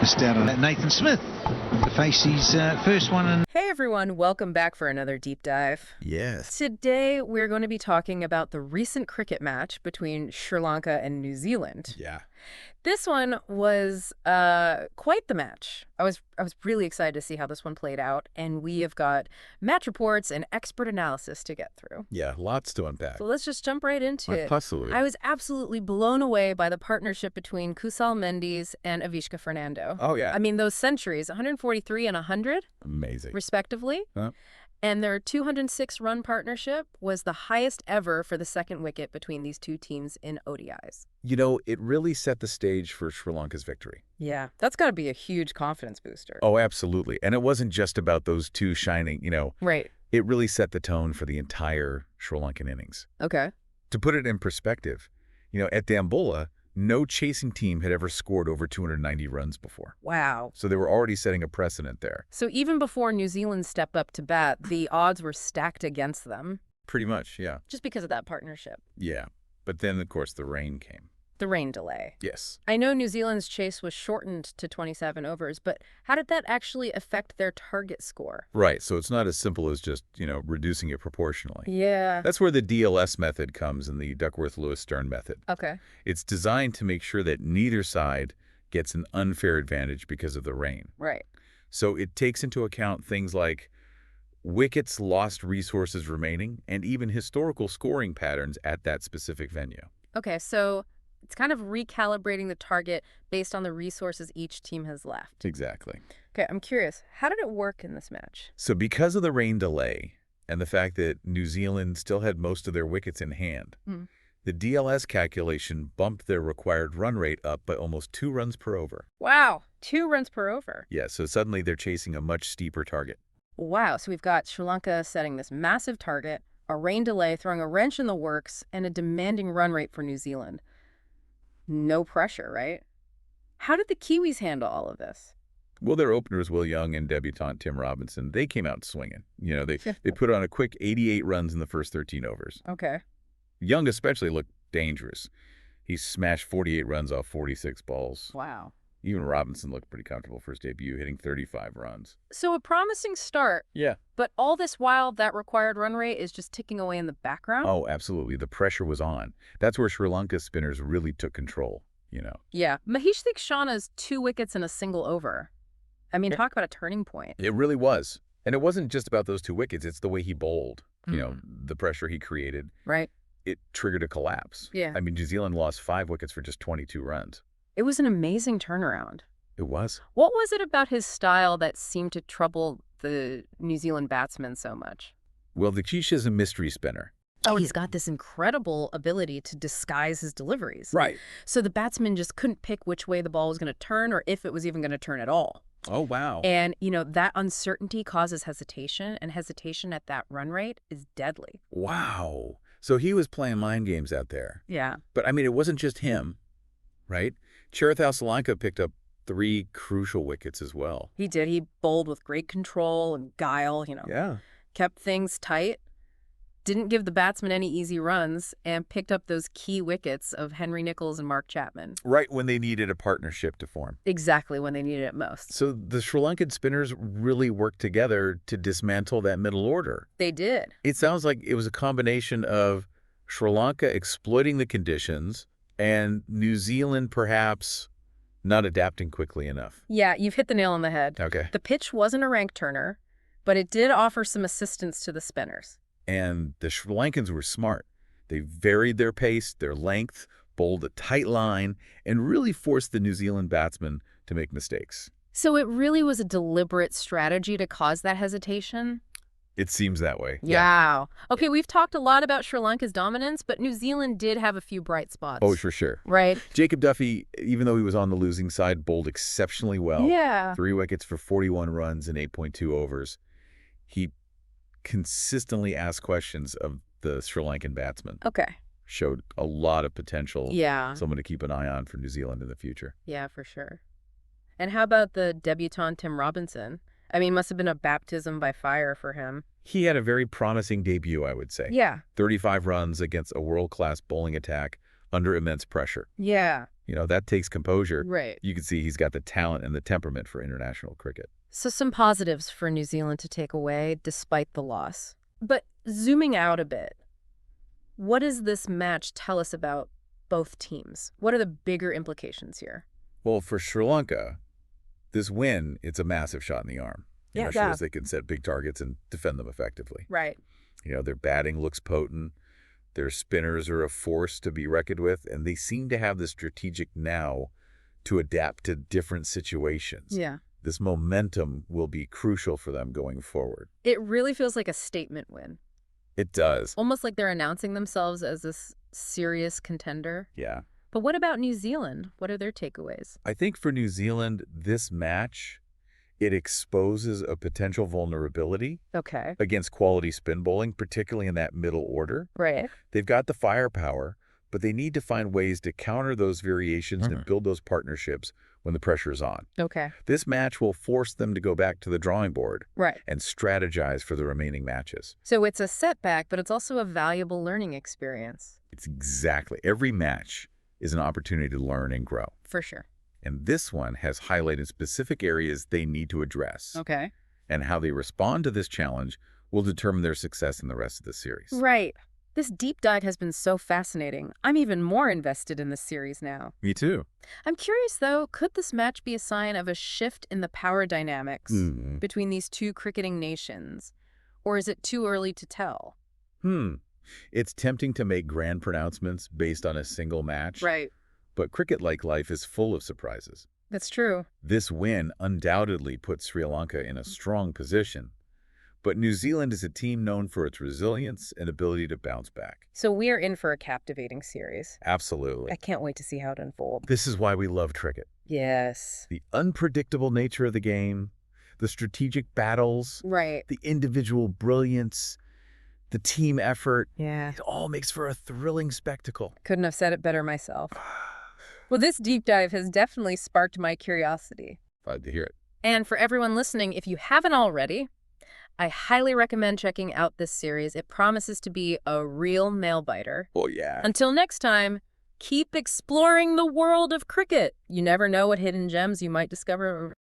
Just out on Nathan Smith to face his first one. And hey everyone, welcome back for another deep dive. Yes. Today we're going to be talking about the recent cricket match between Sri Lanka and New Zealand. Yeah. This one was quite the match. I was really excited to see how this one played out, and we have got match reports and expert analysis to get through. Yeah, lots to unpack. So let's just jump right into it. Absolutely. I was absolutely blown away by the partnership between Kusal, Mendis and Avishka Fernando. Oh, yeah. I mean, those centuries, 143 and 100, Amazing. respectively. Huh? And their 206-run partnership was the highest ever for the second wicket between these two teams in ODIs. You know, it really set the stage for Sri Lanka's victory. Yeah, that's got to be a huge confidence booster. Oh, absolutely. And it wasn't just about those two shining, Right. It really set the tone for the entire Sri Lankan innings. Okay. To put it in perspective, at Dambulla, no chasing team had ever scored over 290 runs before. Wow. So they were already setting a precedent there. So even before New Zealand stepped up to bat, the odds were stacked against them. Pretty much, yeah. Just because of that partnership. Yeah. But then, of course, the rain came. The rain delay. Yes. I know New Zealand's chase was shortened to 27 overs, but how did that actually affect their target score? Right. So it's not as simple as just, reducing it proportionally. Yeah. That's where the DLS method comes in the Duckworth-Lewis-Stern method. Okay. It's designed to make sure that neither side gets an unfair advantage because of the rain. Right. So it takes into account things like wickets, lost resources remaining, and even historical scoring patterns at that specific venue. Okay, so it's kind of recalibrating the target based on the resources each team has left. Exactly. Okay, I'm curious, how did it work in this match? So because of the rain delay and the fact that New Zealand still had most of their wickets in hand, the DLS calculation bumped their required run rate up by almost 2 runs per over. Wow, 2 runs per over. Yeah, so suddenly they're chasing a much steeper target. Wow, so we've got Sri Lanka setting this massive target, a rain delay throwing a wrench in the works, and a demanding run rate for New Zealand. No pressure, right? How did the Kiwis handle all of this? Well, their openers, Will Young and debutant Tim Robinson, they came out swinging. They put on a quick 88 runs in the first 13 overs. Okay. Young especially looked dangerous. He smashed 48 runs off 46 balls. Wow. Even Robinson looked pretty comfortable for his debut, hitting 35 runs. So a promising start. Yeah. But all this while, that required run rate is just ticking away in the background? Oh, absolutely. The pressure was on. That's where Sri Lanka's spinners really took control, Yeah. Mahesh Theekshana's 2 wickets in a single over. I mean, talk about a turning point. It really was. And it wasn't just about those 2 wickets. It's the way he bowled, the pressure he created. Right. It triggered a collapse. Yeah. I mean, New Zealand lost 5 wickets for just 22 runs. It was an amazing turnaround. It was. What was it about his style that seemed to trouble the New Zealand batsmen so much? Well, Vakisha's a mystery spinner. Oh, he's got this incredible ability to disguise his deliveries. Right. So the batsman just couldn't pick which way the ball was going to turn or if it was even going to turn at all. Oh, wow. And, that uncertainty causes hesitation, and hesitation at that run rate is deadly. Wow. So he was playing mind games out there. Yeah. But, I mean, it wasn't just him, right? Cherathal Solanka picked up 3 crucial wickets as well. He did. He bowled with great control and guile, Yeah. kept things tight, didn't give the batsmen any easy runs, and picked up those key wickets of Henry Nicholls and Mark Chapman. Right when they needed a partnership to form. Exactly when they needed it most. So the Sri Lankan spinners really worked together to dismantle that middle order. They did. It sounds like it was a combination of Sri Lanka exploiting the conditions and New Zealand perhaps not adapting quickly enough. Yeah, you've hit the nail on the head. Okay. The pitch wasn't a rank turner, but it did offer some assistance to the spinners. And the Sri Lankans were smart. They varied their pace, their length, bowled a tight line, and really forced the New Zealand batsmen to make mistakes. So it really was a deliberate strategy to cause that hesitation? It seems that way. Wow. Okay, we've talked a lot about Sri Lanka's dominance, but New Zealand did have a few bright spots. Oh, for sure. Right. Jacob Duffy, even though he was on the losing side, bowled exceptionally well. Yeah. 3 wickets for 41 runs in 8.2 overs. He consistently asked questions of the Sri Lankan batsmen. Okay. Showed a lot of potential. Yeah. Someone to keep an eye on for New Zealand in the future. Yeah, for sure. And how about the debutant Tim Robinson? I mean, must have been a baptism by fire for him. He had a very promising debut, I would say. Yeah. 35 runs against a world-class bowling attack under immense pressure. Yeah. That takes composure. Right. You can see he's got the talent and the temperament for international cricket. So some positives for New Zealand to take away despite the loss. But zooming out a bit, what does this match tell us about both teams? What are the bigger implications here? Well, for Sri Lanka, this win, it's a massive shot in the arm. Shows they can set big targets and defend them effectively. Right. Their batting looks potent. Their spinners are a force to be reckoned with, and they seem to have the strategic now to adapt to different situations. Yeah. This momentum will be crucial for them going forward. It really feels like a statement win. It does. Almost like they're announcing themselves as this serious contender. Yeah. But what about New Zealand? What are their takeaways? I think for New Zealand, this match, it exposes a potential vulnerability against quality spin bowling, particularly in that middle order. Right. They've got the firepower, but they need to find ways to counter those variations and build those partnerships when the pressure is on. Okay. This match will force them to go back to the drawing board and strategize for the remaining matches. So it's a setback, but it's also a valuable learning experience. It's exactly. Every match is an opportunity to learn and grow. For sure. And this one has highlighted specific areas they need to address. Okay. And how they respond to this challenge will determine their success in the rest of the series. Right. This deep dive has been so fascinating. I'm even more invested in this series now. Me too. I'm curious, though, could this match be a sign of a shift in the power dynamics between these two cricketing nations? Or is it too early to tell? It's tempting to make grand pronouncements based on a single match. Right. But cricket, like life, is full of surprises. That's true. This win undoubtedly puts Sri Lanka in a strong position. But New Zealand is a team known for its resilience and ability to bounce back. So we're in for a captivating series. Absolutely. I can't wait to see how it unfolds. This is why we love cricket. Yes. The unpredictable nature of the game, the strategic battles, the individual brilliance, the team effort. Yeah. It all makes for a thrilling spectacle. Couldn't have said it better myself. Well, this deep dive has definitely sparked my curiosity. Glad to hear it. And for everyone listening, if you haven't already, I highly recommend checking out this series. It promises to be a real nail-biter. Oh, yeah. Until next time, keep exploring the world of cricket. You never know what hidden gems you might discover